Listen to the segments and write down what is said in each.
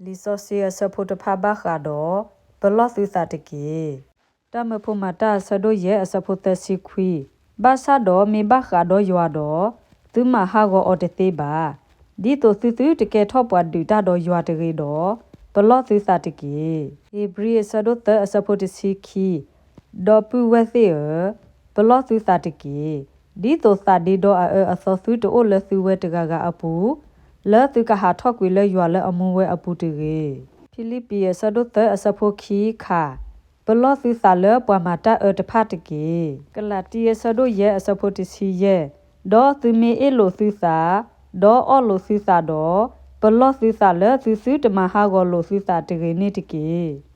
လီဆော့စီအစဖို့တဖာဘာခါတော့ဘလော့သီစာတကေတမဖို့မတာဆဒိုရဲ့အစဖို့တစီခွီဘာသာတော့မေဘာခါတော့ရွာတော့သူမဟာကိုအော်တသေးပါဒီတော့သူတကယ်ထော့ပွားဒူတာတော့ရွာတကေတော့ဘလော့သီစာတကေဟေဘရီဆဒိုတအစဖို့တစီခီဒေါ်ပူဝဲသေးဘလော့သီစာတကေဒီတော့စာဒီတော့အဆောသူတိုလသူဝဲတကအပူလဲသူကဟာထော့ကွေလဲရွာလဲအမွန်ဝဲအပူတကေဖိလိပ္ပိယဆဒုတ်အစဖိုခီခါဘလော့သီစာလဲပွာမာတာတဖတ်တကေကလတီယဆဒုရဲ့အစဖိုတစီရဲ့ဒေါ်သူမီအလိုသီစာဒေါ်အော်လိုသီစာဒေါ်ဘလော့သီစာလဲသီစုတမဟာဂောလိုသီစာတကေနေတကေ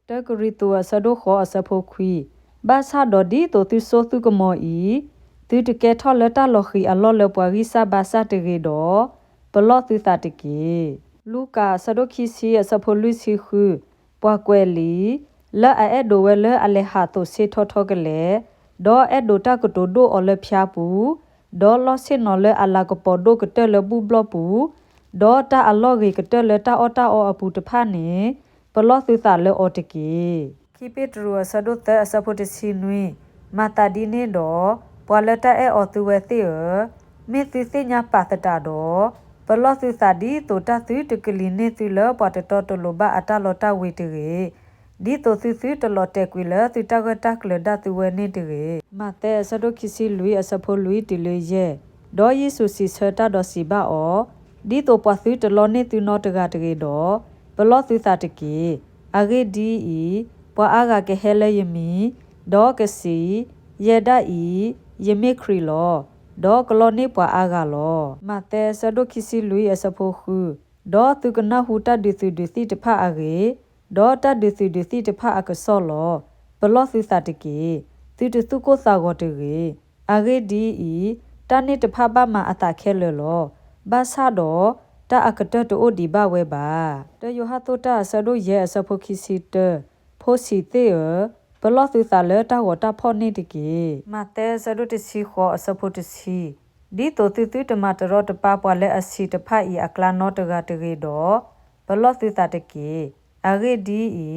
တကရီတူဆဒုခောအစဖိုခွီဘာသာဒေါ်ဒီတိုသူဆိုသူကမောဤသူတကယ်ထော်လက်တလော်ခီအလော်လပွာရီစာဘာစာတကေဒေါ်ဘလော့သီစာတကေလူကာဆဒိုခီစီအစဖိုလူစီခုပွားကွယ်လီလဲအဲ့ဒိုဝဲလဲအလေဟာတိုစေထောထောကလေဒေါ်အဲ့ဒိုတာကတိုဒိုအလဖျားပူဒေါ်လော့စင်နော်လဲအလာကပေါ်ဒိုကတဲလဘူဘလပူဒေါ်တာအလော်ဂီကတဲလတာအော်တာအော်အပူတဖာနေဘလော့သီစာလဲအော်တကီခိပစ်ရူဆဒိုတဲအစဖိုတစီနွီမာတာဒီနေဒေါ်ပွာလတာအဲ့အော်သူဝဲသေးမေသီစညာပါတတာဒေါ်ဘလော့သီစာဒီတိုတာသီတကလီနေသီလပတ်တော်တလိုဘအတာလော်တာဝေတရေဒီတိုသီတလော်တက်ကွေလသီတကတကလဒသူဝဲနေတရေမတဲဆဒိုခီစီလူအစဖိုလူတီလေရဲ့ဒေါ်ယေဆုစီဆတာဒေါ်စီဘာအောဒီတိုပတ်သီတလော်နေသူနောတကတရေဒေါ်ဘလော့သီစာတကေအဂေဒီဤပွာအာဂကဟဲလဲယမီဒေါ်ကစီယေဒဤယမေခရီလောဒေါ်ကလောနေပွာအာဂါလောမတဲဆဒိုခီစီလူအစဖိုခုဒေါ်သူကနဟူတဒီစီတဖာအဂေဒေါ်တဒီစီတဖာအကဆောလောဘလော့စီစာတကေသူတစုကိုစာကိုတကေအဂေဒီဤတနိတဖာဘာမအတာခဲလောဘာသာတော့တအကတတိုဒီဘဝဲပါတယောဟတိုတာဆဒိုရဲ့အစဖိုခီစီတဖိုစီတေဘလော့သီစာလဲတာဝတာဖောနေတကေမတဲဆဒုတစီခောအစဖို့တစီဒီတိုတူတမတရတပပွာလဲအစီတဖတ်ဤအကလာနောတကတကေတော့ဘလော့သီစာတကေအဂေဒီဤ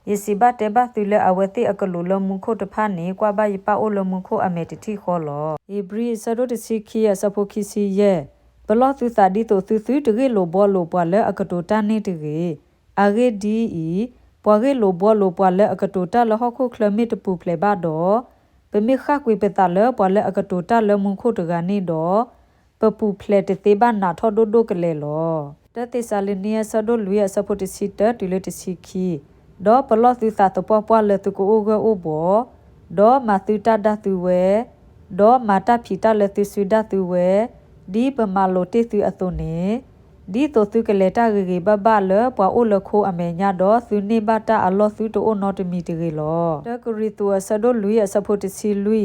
ယစီဘတေဘသူလဲအဝတိအကလူလမှုခုတဖတ်နေကွာဘယပအိုလမှုခုအမေတတိခောလောဟေဘရီဆဒုတစီခီအစဖို့ခီစီရဲ့ဘလော့သီစာဒီတိုတူတကေလိုဘောလိုပွာလဲအကတိုတနေတကေအဂေဒီဤပွာကေလိုဘောလိုပွာလဲအကတိုတာလဟခုခလမီတပူဖလေဘာတော့ပမေခကွေပတာလဲပွာလဲအကတိုတာလမှုခုတကနေတော့ပပူဖလေတသေးဘာနာထောဒိုဒိုကလေလောတတိဆာလနီယဆဒိုလူယဆပိုတစီတတူလတစီခီဒေါ်ပလော့သီစာတပွာလဲတကိုအိုဂအိုဘောဒေါ်မာသီတာဒသူဝဲဒေါ်မာတာဖီတာလဲသီဆွေဒသူဝဲဒီပမာလိုတေသူအသွနေဒီတိုသူကလေတာဂေဘဘလပွာအိုလခိုအမေညာတော့သူနေဘတာအလောသူတိုနောတမီတကေလောတကရီတူဆဒိုလူယဆပိုတစီလူ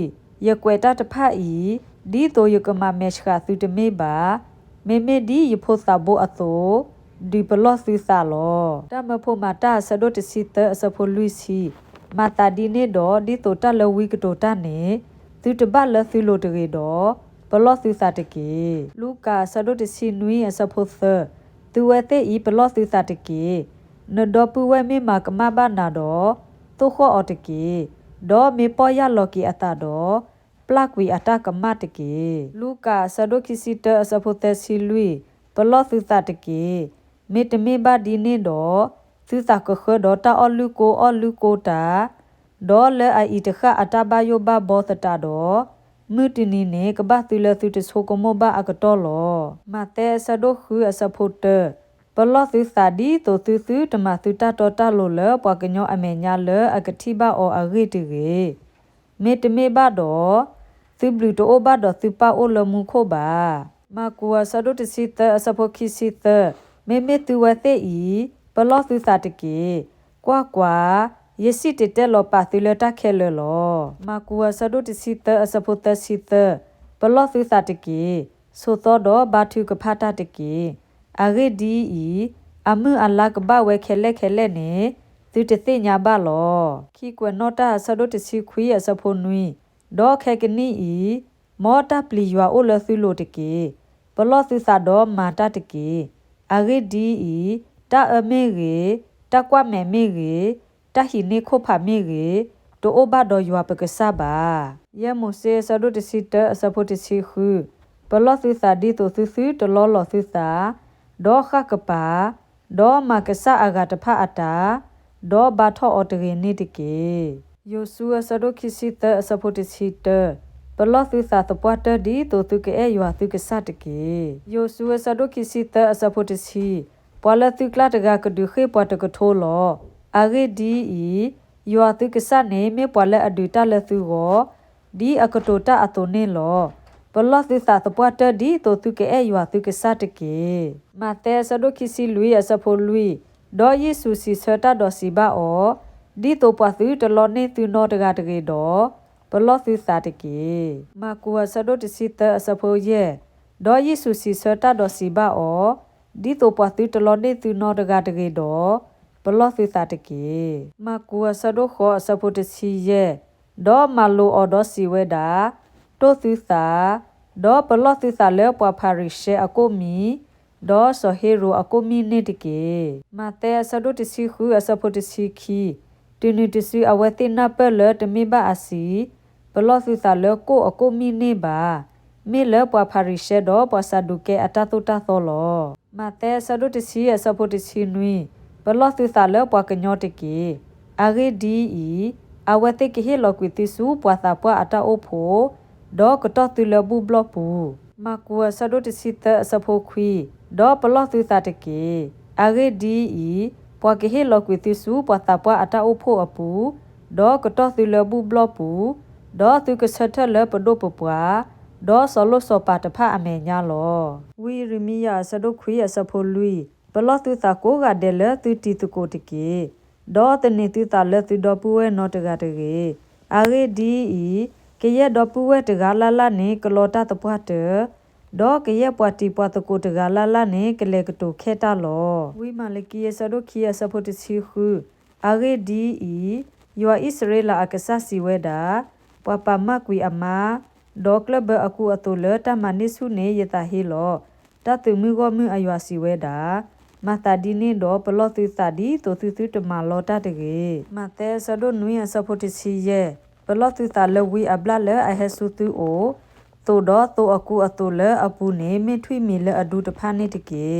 ယကွေတာတဖတ်ဤဒီတိုယကမမက်ခါသူတမေပါမေမေဒီယဖို့သဘောအသောဒီဘလော့သီစာလောတမဖို့မတာဆဒိုတစီတဆဖိုလူစီမတာဒီနေတော့ဒီတိုတလဝီကတိုတနေသူတဘလသူလိုတကေတော့ဘလော့သီစာတကေလူကာဆဒိုတစီနွီအစဖို့သသူဝဲတဲ့ဤဘလော့သီစာတကေနဒေါ်ပူဝဲမေမကမဘာနာတော့သူခောအတကေဒေါ်မေပေါ်ရလော်ကီအတာတော့ပလကွီအတာကမတကေလူကာဆဒိုခီစီတအစဖို့တဲ့စီလူဘလော့သီစာတကေမေတမေဘာဒီနေတော့သူစာကခတော့တာအလူကိုတာဒေါ်လဲအီတခအတာဘယိုဘဘောသတာတော့မူတီနီနေကဘာသူလသူတဆိုကမောဘာအကတော်လောမတဲဆဒိုခူအစဖို့တဘလော့သီစာဒီတိုသူတမသူတာတော်တာလိုလပွားကညောအမေညာလအကတိဘာအောအဂေတကေမေတမေဘာတော့သူဘလူတိုဘာတော့သူပါအိုလမှုခိုပါမကူဆဒိုတစီတအစဖို့ခီစီတမေသူဝတဲ့ဤဘလော့သီစာတကေကွာယစီတဲလောပါသီလတာခဲလောမကူဆဒိုတစီတအစဖို့တစီတဘလော့သီစာတကေဆိုတော့ဘာထုကဖာတာတကေအဂေဒီဤအမှုအလကဘဝဲခဲလက်နေသူတသိညာဘလောခီကွနောတာဆဒိုတစီခွေအစဖို့နွီဒေါ်ခဲကနီဤမောတာပလီယွာအိုလသီလိုတကေဘလော့သီစာတော့မာတာတကေအဂေဒီဤတ တာအမေရေတကွမဲမေရေတဟိနေခိုဖာမေရေတိုအိုဘာဒေါ်ယွာပကဆာဘာယမုစေဆဒုတစီတအစဖို့တစီခုပလောသုသာဒီတိုသုသုတလောလောသုသာဒေါခကပါဒေါမကဆာအဂတဖအတာဒေါဘာထောအတရေနေတကေယိုဆူဆဒုခိစီတအစဖို့တစီတပလောသုသာတပွားတဒီတိုသူကေယွာသူကဆတ်ကေယိုဆူဆဒုခိစီတအစဖို့တစီပွာလသုကလာတကကဒုခေပွားတကထိုးလောအဂေဒီယွာသူကဆတ်နေမေပွာလအဒူတလသူကိုဒီအကတိုတာအတုနေလောပလောသုသာတပွားတဒီတိုသူကေယွာသူကဆတ်ကေမတဲဆဒုခိစီလူယအစဖို့လူဒေါ်ယေစုစီဆတာဒေါ်စီဘာအောဒီတိုပွားသူတလောနေသူနောတကတကေတော့ပလောသုသာတကေမကူဆဒုတစီတအစဖို့ရဲ့ဒေါ်ယေစုစီဆတာဒေါ်စီဘာအောဒီတိုပွားသူတလောနေသူနောတကတကေတော့ပလောသုသာတကေမကူဆဒုခောအစဖို့တစီရဲ့ဒေါ်မလိုအော်ဒေါ်စီဝဲတာတိုသုသာဒေါ်ပလောသုသာလဲပွားဖာရိရှေအကိုမီဒေါ်ဆိုဟေရိုအကိုမီနေတကေမတဲဆဒုတစီခုအစဖို့တစီခီတင်းနီတစီအဝဲတင်နပလတမီဘာအစီပလောသုသာလဲကိုအကိုမီနေပါမေလဲပွားဖာရိရှေဒေါ်ပွားဆဒုကေအတတုတသောလောမတဲဆဒုတစီအစဖို့တစီနွီပလောသုသာလဲပွားကညောတကေအဂေဒီအဝဲတေကေဟေလောကွီတီစုပွားသာပွားအတအိုဖိုဒေါ်ကတောတူလဘူဘလပူမကူဆဒုတစီတအစဖို့ခွီဒေါ်ပလောသုသာတကေအဂေဒီပွားကေဟေလောကွီတီစုပွားသာပွားအတအိုဖိုအပူဒေါ်ကတောတူလဘူဘလပူဒေါ်သူကဆထလပဒိုပပွားဒေါ်ဆလောစောပါတဖအမေညာလောဝီရမီယာဆဒုခွီအစဖို့လူပလောသုသာကိုကဒဲလသူတီတကိုတကေဒေါ်တနေတူတာလက်သူဒေါ်ပူဝဲနောတကတကေအဂေဒီကေရဒေါ်ပူဝဲတကလာလာနေကလောတာတပွားတဒေါ်ကေရပွားတီပွားတကိုတကလာလာနေကလေကတိုခဲတာလောဝိမလကီယဆဒုခီယဆဖို့တစီခုအဂေဒီယွာဣစရေလအကဆာစီဝဲတာပွာပမကွီအမဒေါ်ကလဘအကူအတူလတမနိစုနေယတာဟီလောတတုမီဂောမီအယွာစီဝဲတာမတာဒီနေတော့ပလောသူတာဒီတိုသူသူတမလောတာတကေမတဲဆဒိုနွေဆဖို့တစီရဲ့ပလောသူတာလဝီအဘလာလအဟဆူတူအိုတိုတော့တိုအကူအတူလအပူနေမထွိမီလအဒူတဖာနေတကေ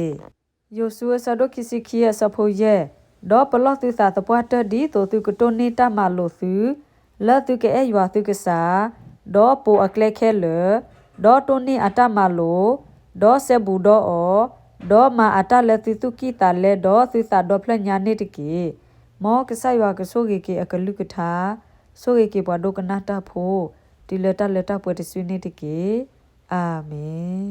ယိုဆူဆဒိုကီစီခီယဆဖို့ရဲ့ဒေါ်ပလောသူတာတပွားတဒီတိုသူကတိုနေတာမလို့သူလတုကေယွာသူကစာဒေါ်ပိုအကလက်ခဲလဒေါ်တိုနီအတမလို့ဒေါ်ဆေဘူဒေါ်အောဒေါ်မာအတလက်သူကီတာလဲဒေါ်သူစာဒေါ်ဖလညာနေတကေမောကဆယွာကဆိုကေကေအကလုကထာဆိုကေကေဘွာဒိုကနာတာဖိုဒီလက်တာပွဲတဆွေးနေတကေအာမင်